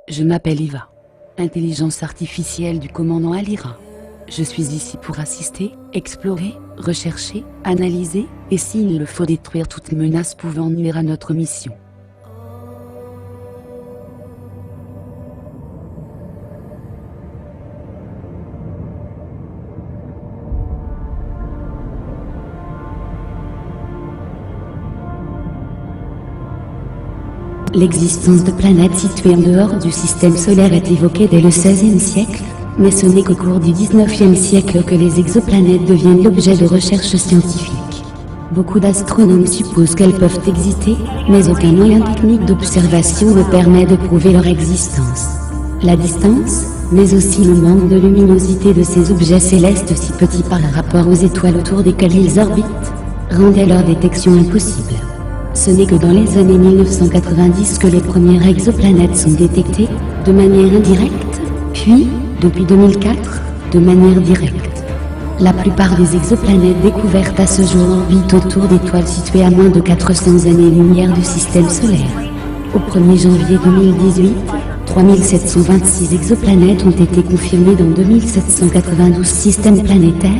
Je m'appelle Eva. Intelligence artificielle du commandant Alira. Je suis ici pour assister, explorer, rechercher, analyser, et s'il le faut détruire toute menace pouvant nuire à notre mission. L'existence de planètes situées en dehors du système solaire est évoquée dès le XVIe siècle, mais ce n'est qu'au cours du XIXe siècle que les exoplanètes deviennent l'objet de recherches scientifiques. Beaucoup d'astronomes supposent qu'elles peuvent exister, mais aucun moyen technique d'observation ne permet de prouver leur existence. La distance, mais aussi le manque de luminosité de ces objets célestes si petits par rapport aux étoiles autour desquelles ils orbitent, rendaient leur détection impossible. Ce n'est que dans les années 1990 que les premières exoplanètes sont détectées, de manière indirecte, puis, depuis 2004, de manière directe. La plupart des exoplanètes découvertes à ce jour orbitent autour d'étoiles situées à moins de 400 années-lumière du système solaire. Au 1er janvier 2018, 3726 exoplanètes ont été confirmées dans 2792 systèmes planétaires,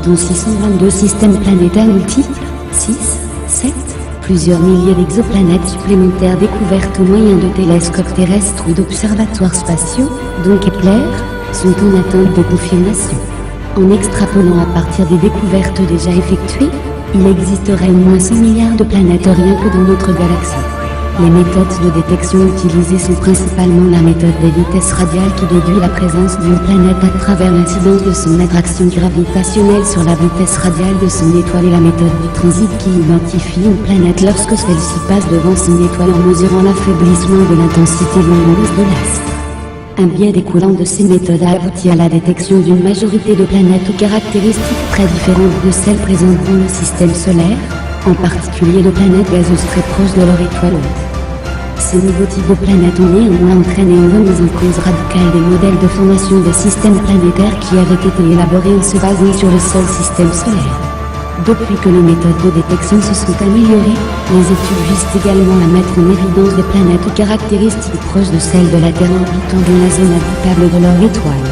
dont 622 systèmes planétaires multiples, 6, 7, plusieurs milliers d'exoplanètes supplémentaires découvertes au moyen de télescopes terrestres ou d'observatoires spatiaux, dont Kepler, sont en attente de confirmation. En extrapolant à partir des découvertes déjà effectuées, il existerait au moins 100 milliards de planètes rien que dans notre galaxie. Les méthodes de détection utilisées sont principalement la méthode des vitesses radiales qui déduit la présence d'une planète à travers l'incidence de son attraction gravitationnelle sur la vitesse radiale de son étoile et la méthode du transit qui identifie une planète lorsque celle-ci passe devant son étoile en mesurant l'affaiblissement de l'intensité lumineuse de l'astre. Un biais découlant de ces méthodes a abouti à la détection d'une majorité de planètes aux caractéristiques très différentes de celles présentes dans le système solaire, en particulier de planètes gazeuses très proches de leur étoile hôte. Ces nouveaux types de planètes ont néanmoins entraîné une remise en cause radicale des modèles de formation des systèmes planétaires qui avaient été élaborés en se basant sur le seul système solaire. Depuis que les méthodes de détection se sont améliorées, les études visent également à mettre en évidence des planètes aux caractéristiques proches de celles de la Terre orbitant dans la zone habitable de leur étoile.